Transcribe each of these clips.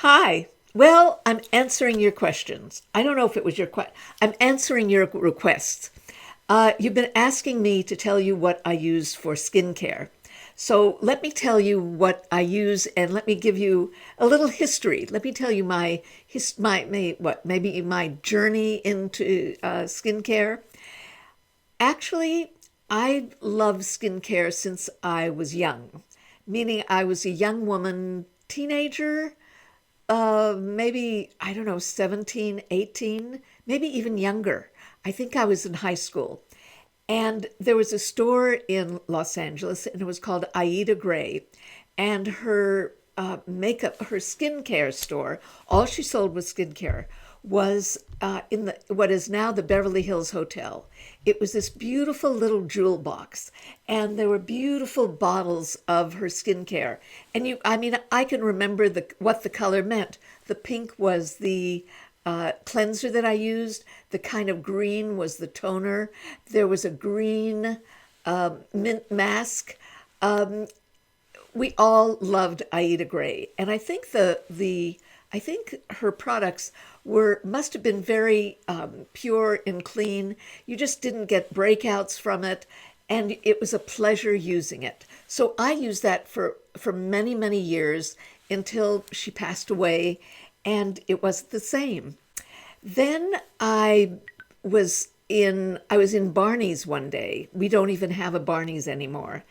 Hi. Well, I'm answering your questions. I don't know if it was your question. I'm answering your requests. You've been asking me to tell you what I use for skincare. So let me tell you what I use, and let me give you a little history. Let me tell you maybe my journey into skincare. Actually, I love skincare since I was young, meaning I was a young woman, teenager, maybe, I don't know, 17, 18, maybe even younger. I think I was in high school. And there was a store in Los Angeles, and it was called Aida Gray. And her her skincare store, all she sold was skincare, was in what is now the Beverly Hills Hotel. It was this beautiful little jewel box, and there were beautiful bottles of her skincare. And I can remember what the color meant. The pink was the cleanser that I used. The kind of green was the toner. There was a green mint mask. We all loved Aida Gray, and I think I think her products were must have been very pure and clean. You just didn't get breakouts from it, and it was a pleasure using it. So I used that for many years until she passed away, and it was the same. Then I was in Barney's one day. We don't even have a Barney's anymore.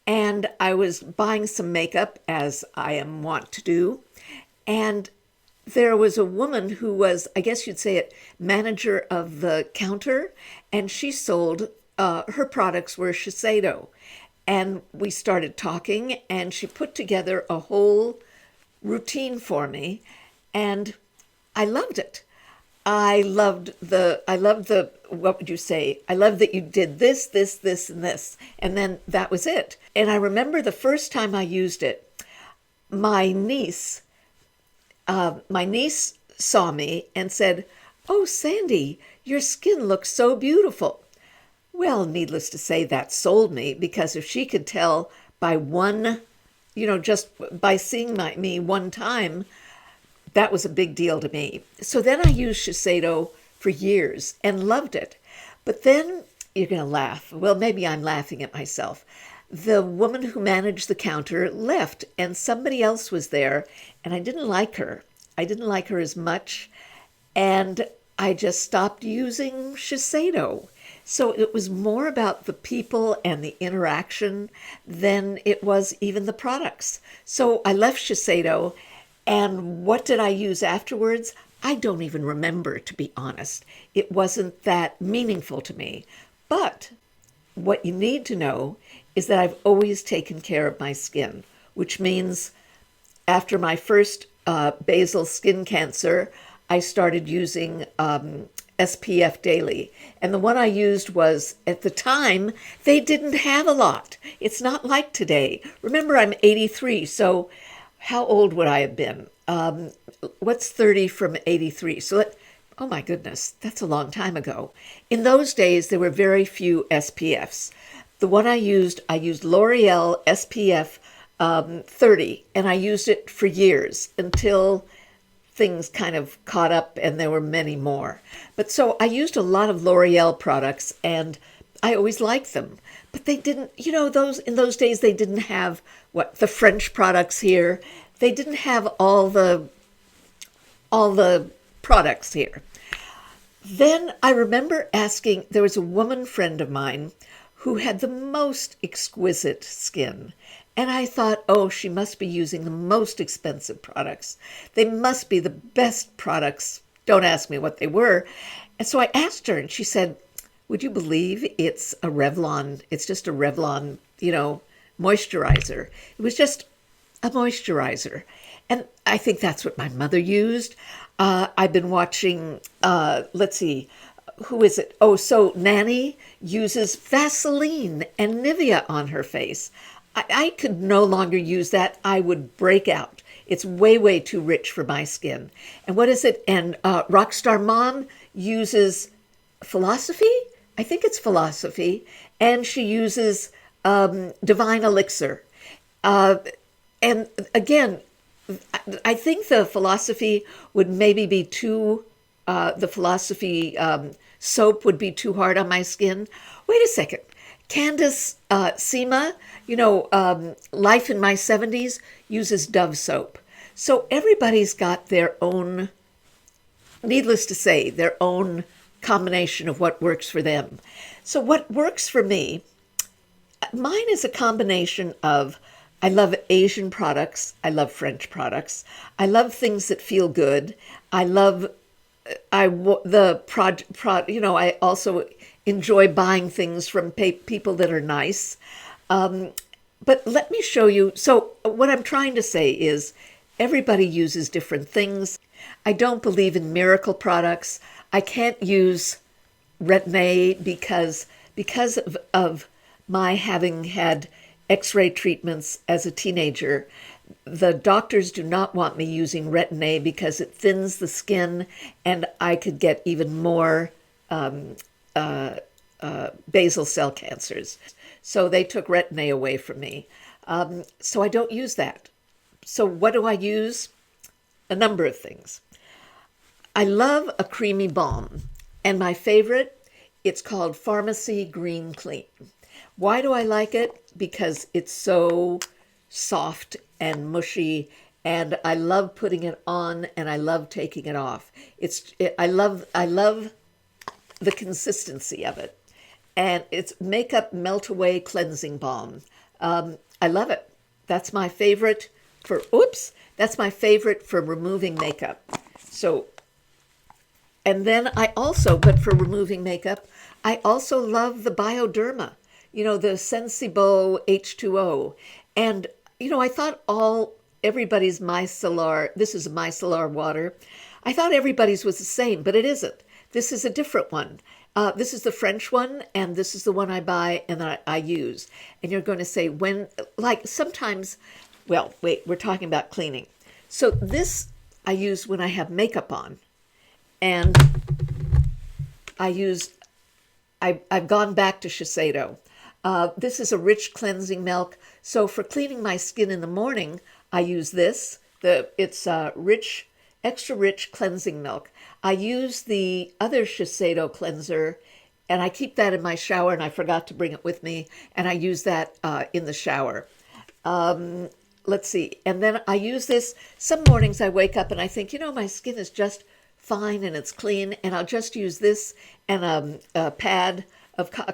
And I was buying some makeup, as I am wont to do. And there was a woman who was, I guess you'd say it, manager of the counter, and she sold, her products were Shiseido. And we started talking, and she put together a whole routine for me, and I loved it. I loved the, what would you say? I loved that you did this, and this. And then that was it. And I remember the first time I used it, my niece, my niece saw me and said, "Oh, Sandy, your skin looks so beautiful." Well, needless to say, that sold me, because if she could tell by one, just by seeing me one time, that was a big deal to me. So then I used Shiseido for years and loved it. But then you're going to laugh. Well, maybe I'm laughing at myself. The woman who managed the counter left, and somebody else was there, and I didn't like her. I didn't like her as much, and I just stopped using Shiseido. So it was more about the people and the interaction than it was even the products. So I left Shiseido, and what did I use afterwards? I don't even remember, to be honest. It wasn't that meaningful to me. But what you need to know is that I've always taken care of my skin, which means after my first basal skin cancer, I started using SPF daily. And the one I used was, at the time, they didn't have a lot. It's not like today. Remember, I'm 83, so how old would I have been? What's 30 from 83? Oh my goodness, that's a long time ago. In those days, there were very few SPFs. The one I used L'Oreal SPF 30, and I used it for years until things kind of caught up and there were many more. But so I used a lot of L'Oreal products, and I always liked them. But they didn't, in those days, they didn't have the French products here. They didn't have all the products here. Then I remember there was a woman friend of mine who had the most exquisite skin. And I thought, oh, she must be using the most expensive products. They must be the best products. Don't ask me what they were. And so I asked her, and she said, "Would you believe it's just a Revlon, moisturizer. It was just a moisturizer." And I think that's what my mother used. I've been watching, let's see, who is it? Oh, so Nanny uses Vaseline and Nivea on her face. I could no longer use that. I would break out. It's way too rich for my skin. And what is it? And Rockstar Mom uses Philosophy? I think it's Philosophy. And she uses Divine Elixir. And again, I think the philosophy would maybe be too, the philosophy soap would be too hard on my skin. Wait a second. Candace Sema, Life in My 70s uses Dove soap. So everybody's got their own, needless to say, their own combination of what works for them. So what works for me, mine is a combination of, I love Asian products, I love French products, I love things that feel good, I love I also enjoy buying things from people that are nice. But let me show you. So what I'm trying to say is everybody uses different things. I don't believe in miracle products. I can't use Retin-A because of my having had X-ray treatments as a teenager. The doctors do not want me using Retin-A because it thins the skin and I could get even more basal cell cancers. So they took Retin-A away from me. So I don't use that. So what do I use? A number of things. I love a creamy balm. And my favorite, it's called Pharmacy Green Clean. Why do I like it? Because it's so soft and mushy, and I love putting it on and I love taking it off. I love the consistency of it. And it's Makeup Melt Away Cleansing Balm. I love it. That's my favorite that's my favorite for removing makeup. So, and then but for removing makeup, I also love the Bioderma, the Sensibo H2O. And, I thought everybody's micellar, this is a micellar water. I thought everybody's was the same, but it isn't. This is a different one. This is the French one, and this is the one I buy and that I use. And you're going to say, sometimes, wait, we're talking about cleaning. So this I use when I have makeup on. And I've gone back to Shiseido. This is a rich cleansing milk. So for cleaning my skin in the morning, I use this. It's extra rich cleansing milk. I use the other Shiseido cleanser, and I keep that in my shower, and I forgot to bring it with me, and I use that in the shower. Let's see. And then I use this. Some mornings I wake up and I think, my skin is just fine and it's clean, and I'll just use this and a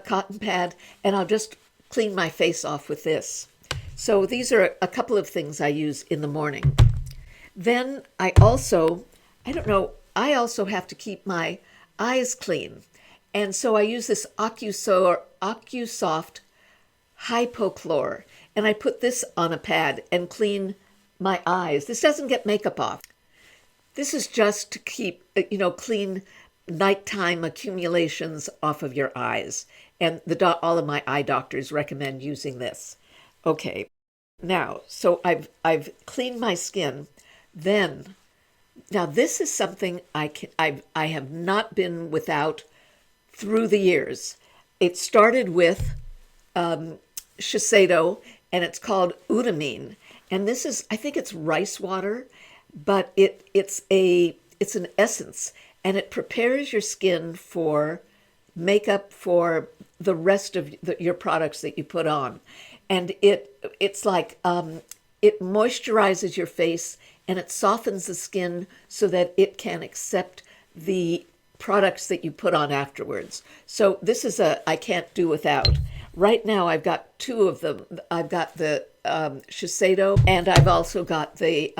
cotton pad, and Also clean my face off with this. So these are a couple of things I use in the morning. Then I also have to keep my eyes clean. And so I use this OcuSoft Hypochlor, and I put this on a pad and clean my eyes. This doesn't get makeup off. This is just to keep, clean nighttime accumulations off of your eyes. And all of my eye doctors recommend using this. Okay, now, so I've cleaned my skin. Now this is something I have not been without through the years. It started with Shiseido, and it's called Udamine. And this is, I think it's rice water, but it's an essence, and it prepares your skin for makeup for the rest of your products that you put on. And it's like it moisturizes your face, and it softens the skin so that it can accept the products that you put on afterwards. So this is I can't do without. Right now I've got two of them. I've got the Shiseido, and I've also got the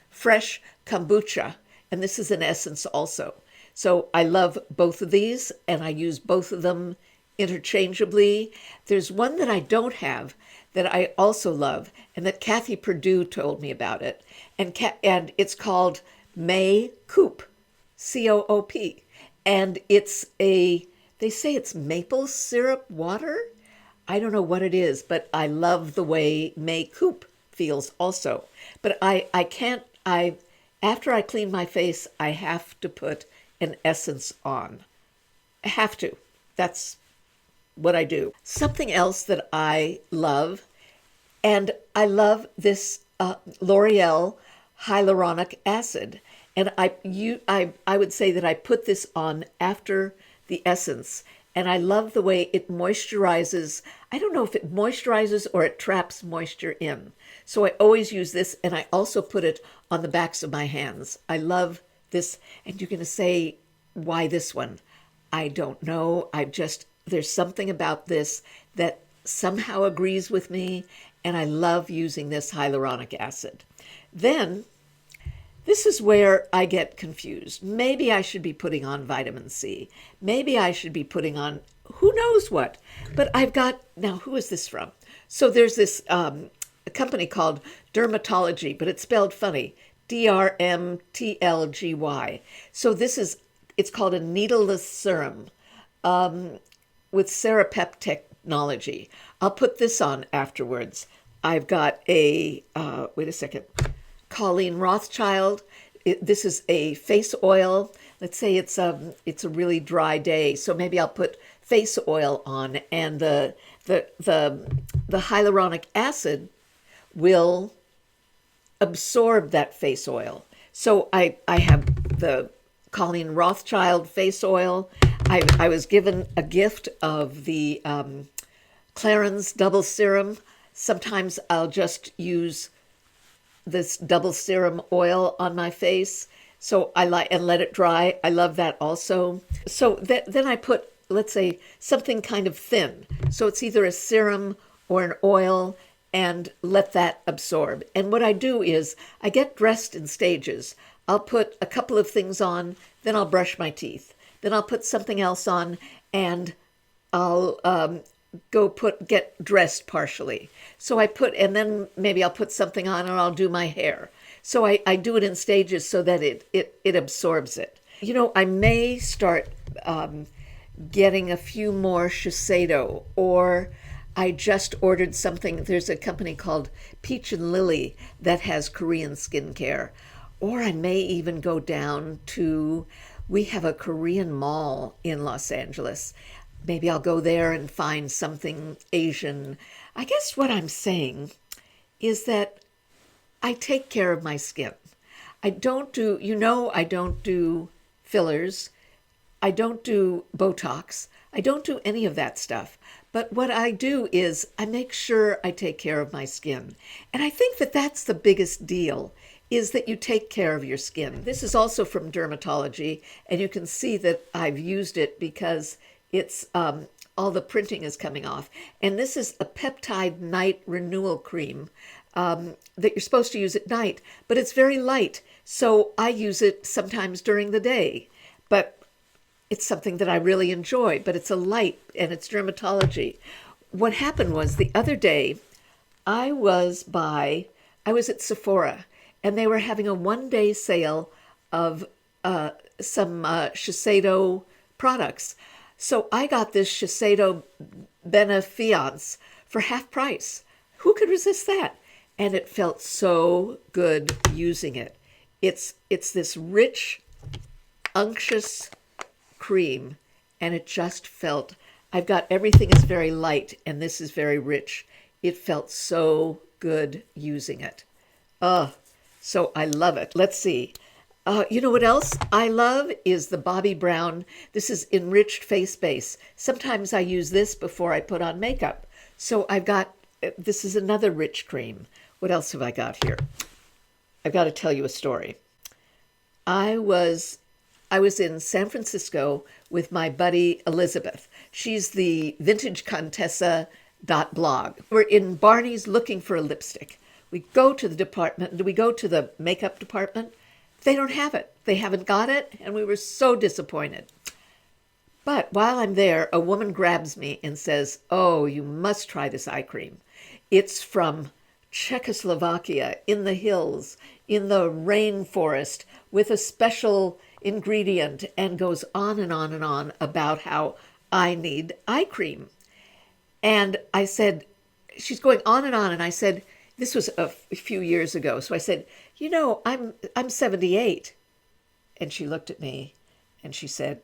Fresh Kombucha, and this is an essence also. So I love both of these, and I use both of them interchangeably. There's one that I don't have that I also love, and that Kathy Perdue told me about it. And it's called May Coop, C-O-O-P. And they say it's maple syrup water. I don't know what it is, but I love the way May Coop feels also. But after I clean my face, I have to put an essence on. I have to. That's what I do. Something else that I love, and I love this L'Oreal hyaluronic acid. And I would say that I put this on after the essence. And I love the way it moisturizes. I don't know if it moisturizes or it traps moisture in. So I always use this, and I also put it on the backs of my hands. I love this. And you're going to say, why this one? I don't know. There's something about this that somehow agrees with me, and I love using this hyaluronic acid. Then, this is where I get confused. Maybe I should be putting on vitamin C. Maybe I should be putting on who knows what. But now who is this from? So there's this a company called Dermatology, but it's spelled funny, DRMTLGY. So it's called a needleless serum with Serapep technology. I'll put this on afterwards. I've got wait a second, Colleen Rothschild. This is a face oil. Let's say it's a really dry day, so maybe I'll put face oil on, and the hyaluronic acid will absorb that face oil. So I have the Colleen Rothschild face oil. I was given a gift of the Clarins double serum. Sometimes I'll just use this double serum oil on my face. So and let it dry. I love that also. So then I put, let's say, something kind of thin. So it's either a serum or an oil, and let that absorb. And what I do is I get dressed in stages. I'll put a couple of things on, then I'll brush my teeth. Then I'll put something else on, and I'll get dressed partially. So and then maybe I'll put something on, or I'll do my hair. So I do it in stages so that it absorbs it. I may start getting a few more Shiseido, or I just ordered something. There's a company called Peach and Lily that has Korean skincare. Or I may even go down to, we have a Korean mall in Los Angeles. Maybe I'll go there and find something Asian. I guess what I'm saying is that I take care of my skin. I don't do fillers. I don't do Botox. I don't do any of that stuff. But what I do is I make sure I take care of my skin. And I think that that's the biggest deal, is that you take care of your skin. This is also from Dermatology, and you can see that I've used it because it's all the printing is coming off. And this is a peptide night renewal cream that you're supposed to use at night, but it's very light. So I use it sometimes during the day, but it's something that I really enjoy, but it's a light, and it's Dermatology. What happened was the other day, I was at Sephora, and they were having a one-day sale of some Shiseido products. So I got this Shiseido Benefiance for half price. Who could resist that? And it felt so good using it. It's this rich, unctuous cream, and it just felt, everything is very light, and this is very rich. It felt so good using it. So I love it. Let's see. You know what else I love is the Bobbi Brown. This is enriched face base. Sometimes I use this before I put on makeup. So this is another rich cream. What else have I got here? I've got to tell you a story. I was in San Francisco with my buddy Elizabeth. She's the Vintage Contessa .blog. We're in Barney's looking for a lipstick. We go to the makeup department. They don't have it. They haven't got it, and we were so disappointed. But while I'm there, a woman grabs me and says, "Oh, you must try this eye cream. It's from Czechoslovakia, in the hills, in the rainforest, with a special ingredient," and goes on and on and on about how I need eye cream. And I said, she's going on, and I said, this was a few years ago. So I said, I'm 78. And she looked at me and she said,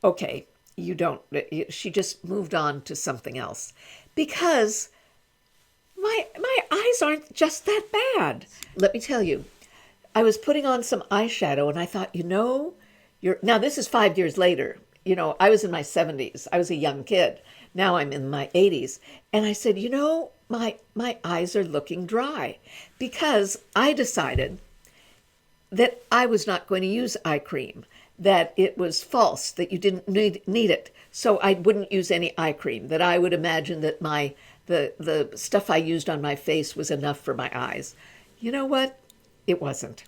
okay, you don't. She just moved on to something else. Because my eyes aren't just that bad. Let me tell you, I was putting on some eyeshadow and I thought, now this is 5 years later. I was in my 70s. I was a young kid. Now I'm in my 80s. And I said, my eyes are looking dry because I decided that I was not going to use eye cream, that it was false, that you didn't need it. So I wouldn't use any eye cream, that I would imagine that the stuff I used on my face was enough for my eyes. You know what? It wasn't.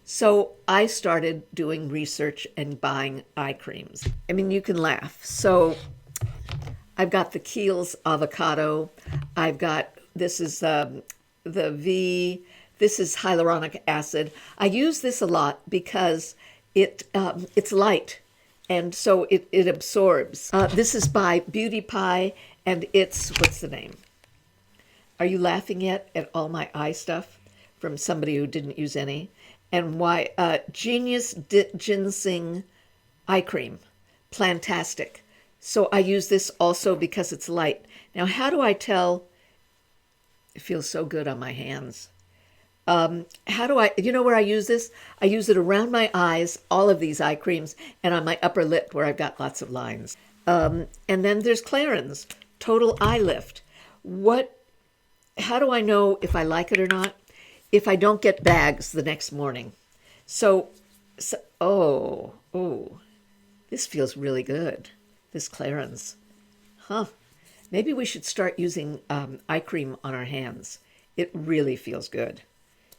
So I started doing research and buying eye creams. I mean, you can laugh. So I've got the Kiehl's avocado. I've got, this is the this is hyaluronic acid. I use this a lot because it's light, and so it absorbs. This is by Beauty Pie, and what's the name? Are you laughing yet at all my eye stuff from somebody who didn't use any? And why Genius Ginseng Eye Cream, Plantastic. So I use this also because it's light. Now, how do I tell? It feels so good on my hands. How do I, where I use this? I use it around my eyes, all of these eye creams, and on my upper lip where I've got lots of lines. And then there's Clarins, Total Eye Lift. How do I know if I like it or not? If I don't get bags the next morning. Oh, this feels really good. This Clarins. Maybe we should start using eye cream on our hands. It really feels good.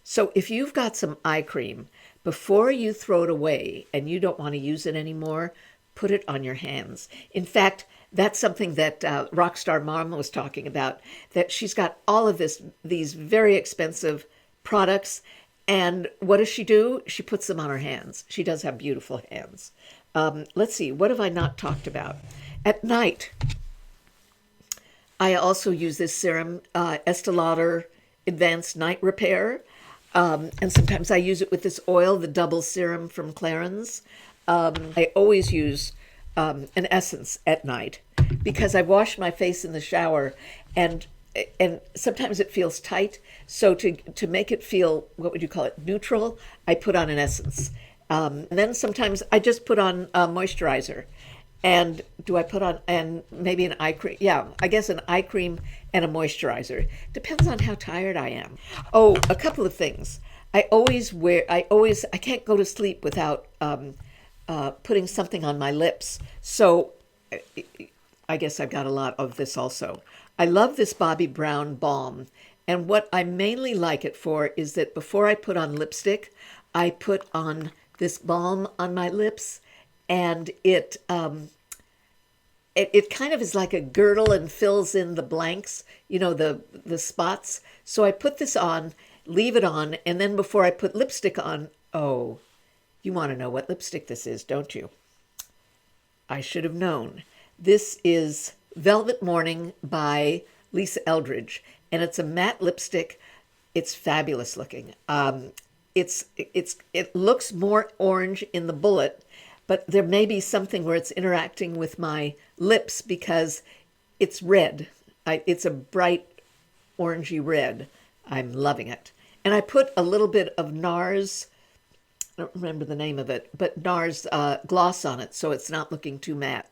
So if you've got some eye cream, before you throw it away and you don't want to use it anymore, put it on your hands. In fact, that's something that Rockstar Mom was talking about, that she's got all of these very expensive products, and what does she do? She puts them on her hands. She does have beautiful hands. Let's see, what have I not talked about? At night, I also use this serum, Estee Lauder Advanced Night Repair. And sometimes I use it with this oil, the double serum from Clarins. I always use an essence at night because I wash my face in the shower, and sometimes it feels tight. So to make it feel, what would you call it, neutral, I put on an essence. And then sometimes I just put on moisturizer. And do I put on, and maybe an eye cream? Yeah, I guess an eye cream and a moisturizer. Depends on how tired I am. Oh, a couple of things. I can't go to sleep without putting something on my lips. So I guess I've got a lot of this also. I love this Bobbi Brown balm. And what I mainly like it for is that before I put on lipstick, I put on this balm on my lips. And it kind of is like a girdle and fills in the blanks, the spots. So I put this on, leave it on, and then before I put lipstick on, oh, you want to know what lipstick this is, don't you? I should have known. This is Velvet Morning by Lisa Eldridge, and it's a matte lipstick. It's fabulous looking. It looks more orange in the bullet, but there may be something where it's interacting with my lips because it's red. It's a bright orangey red. I'm loving it. And I put a little bit of NARS, I don't remember the name of it, but NARS gloss on it so it's not looking too matte.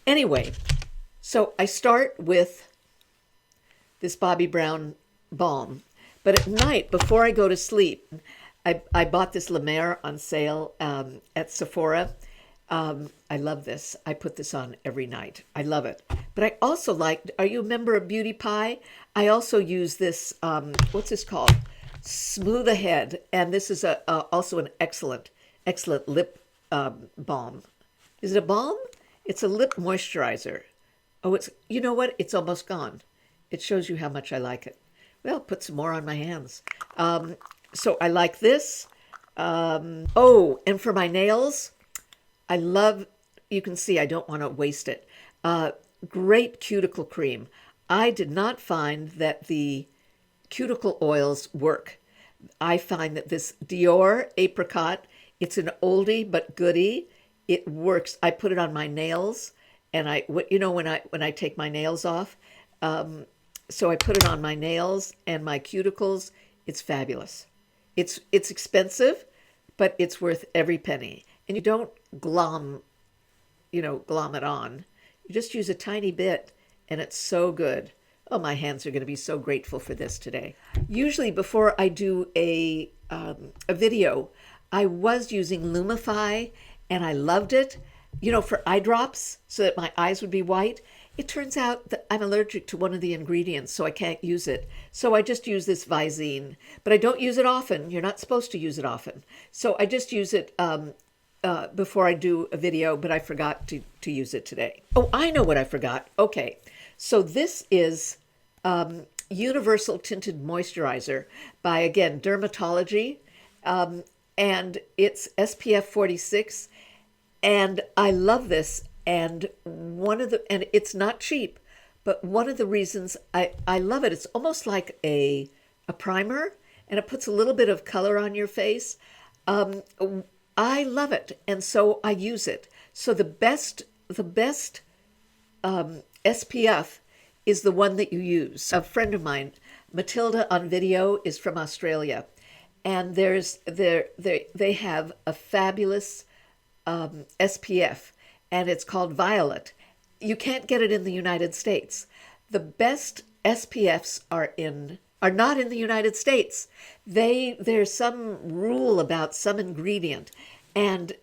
Anyway, so I start with this Bobbi Brown balm. But at night, before I go to sleep, I bought this La Mer on sale at Sephora. I love this. I put this on every night. I love it. But I also are you a member of Beauty Pie? I also use this, what's this called? Smooth Ahead. And this is also an excellent lip balm. Is it a balm? It's a lip moisturizer. Oh, you know what? It's almost gone. It shows you how much I like it. Well, put some more on my hands. So I like this. Oh, and for my nails, I love, you can see I don't want to waste it. Great cuticle cream. I did not find that the cuticle oils work. I find that this Dior Apricot, it's an oldie but goodie. It works. I put it on my nails, and when I take my nails off, So I put it on my nails and my cuticles. It's fabulous. It's expensive, but it's worth every penny. And you don't glom it on. You just use a tiny bit, and it's so good. Oh, my hands are going to be so grateful for this today. Usually, before I do a video, I was using Lumify, and I loved it. For eye drops, so that my eyes would be white. It turns out that I'm allergic to one of the ingredients, so I can't use it. So I just use this Visine, but I don't use it often. You're not supposed to use it often. So I just use it before I do a video, but I forgot to use it today. Oh, I know what I forgot. Okay, so this is Universal Tinted Moisturizer by, again, Dermatology, and it's SPF 46, and I love this. And and it's not cheap, but one of the reasons I love it, it's almost like a primer, and it puts a little bit of color on your face. I love it, and so I use it. So the best SPF is the one that you use. A friend of mine, Matilda on video, is from Australia, and they have a fabulous SPF, and it's called Violet. You can't get it in the United States. The best SPFs are not in the United States. There's some rule about some ingredient, and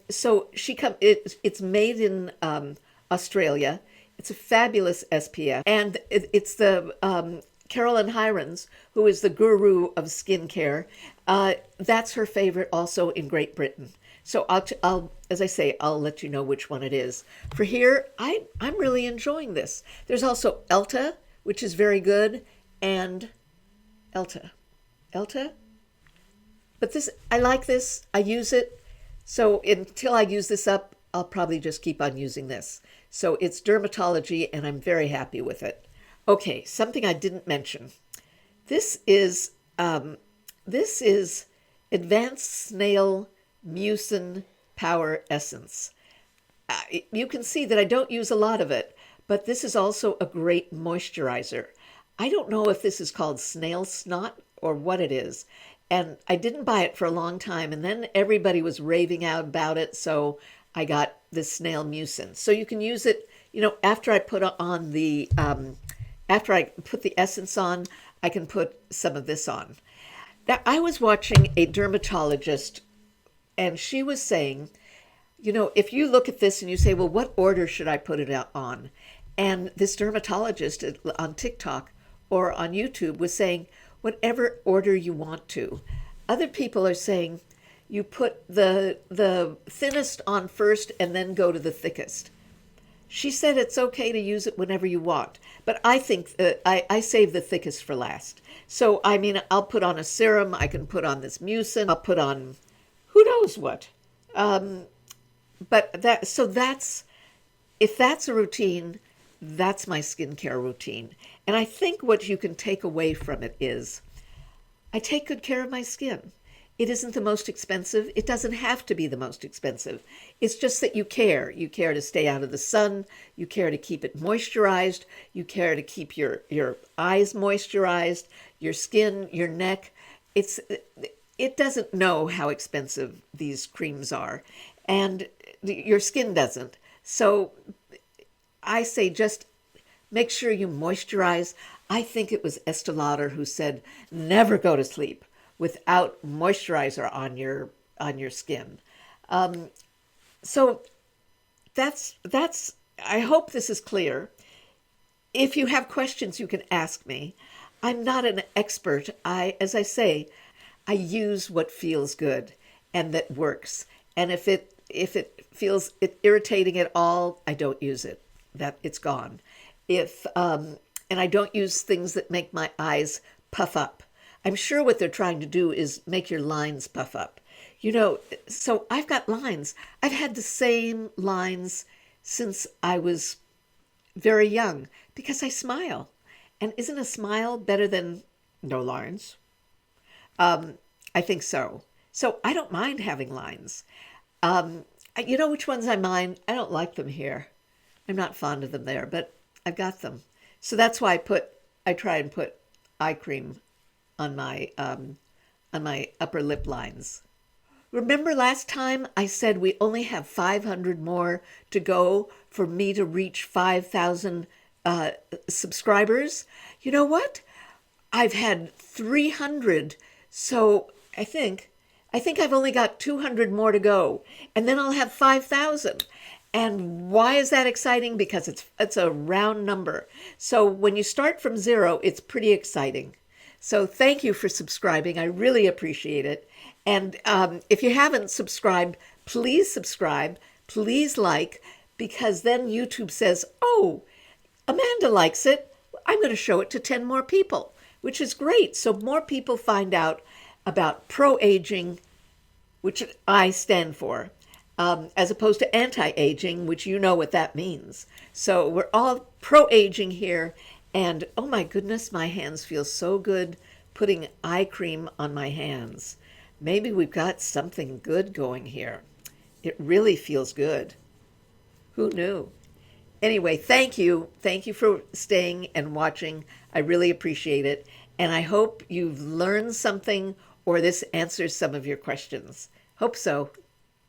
so it's made in Australia. It's a fabulous SPF, and it's the Carolyn Hirons, who is the guru of skincare. That's her favorite, also in Great Britain. So I'll, as I say, I'll let you know which one it is. For here, I'm really enjoying this. There's also Elta, which is very good, and Elta. But I like this. I use it. So until I use this up, I'll probably just keep on using this. So it's Dermatology, and I'm very happy with it. Okay, something I didn't mention. This is Advanced Snail Mucin Power Essence. You can see that I don't use a lot of it, but this is also a great moisturizer. I don't know if this is called snail snot or what it is, and I didn't buy it for a long time, and then everybody was raving out about it, so I got this snail mucin. So you can use it, after I put the essence on, I can put some of this on. Now, I was watching a dermatologist, and she was saying, if you look at this and you say, well, what order should I put it on? And this dermatologist on TikTok or on YouTube was saying, whatever order you want to. Other people are saying, you put the thinnest on first and then go to the thickest. She said it's okay to use it whenever you want, but I think I save the thickest for last. So, I'll put on a serum, I can put on this mucin, I'll put on who knows what. But if that's a routine, that's my skincare routine. And I think what you can take away from it is I take good care of my skin. It isn't the most expensive. It doesn't have to be the most expensive. It's just that you care. You care to stay out of the sun. You care to keep it moisturized. You care to keep your eyes moisturized, your skin, your neck. It doesn't know how expensive these creams are, and your skin doesn't. So I say just make sure you moisturize. I think it was Estee Lauder who said, never go to sleep without moisturizer on your skin. So that's. I hope this is clear. If you have questions, you can ask me. I'm not an expert. As I say, I use what feels good and that works. And if it feels irritating at all, I don't use it. That it's gone. And I don't use things that make my eyes puff up. I'm sure what they're trying to do is make your lines puff up. So I've got lines. I've had the same lines since I was very young because I smile. And isn't a smile better than no lines? I think so. So I don't mind having lines. You know which ones I mind? I don't like them here. I'm not fond of them there, but I've got them. So that's why I put I try and put eye cream on my upper lip lines. Remember last time I said we only have 500 more to go for me to reach 5,000 subscribers? You know what? I've had 300, so I think I've only got 200 more to go, and then I'll have 5,000. And why is that exciting? Because it's a round number. So when you start from zero, it's pretty exciting. So thank you for subscribing. I really appreciate it. And if you haven't subscribed, please subscribe. Please like, because then YouTube says, oh, Amanda likes it. I'm going to show it to 10 more people, which is great. So more people find out about pro-aging, which I stand for, as opposed to anti-aging, which you know what that means. So we're all pro-aging here. And oh my goodness, my hands feel so good putting eye cream on my hands. Maybe we've got something good going here. It really feels good. Who knew? Anyway, thank you. Thank you for staying and watching. I really appreciate it. And I hope you've learned something or this answers some of your questions. Hope so.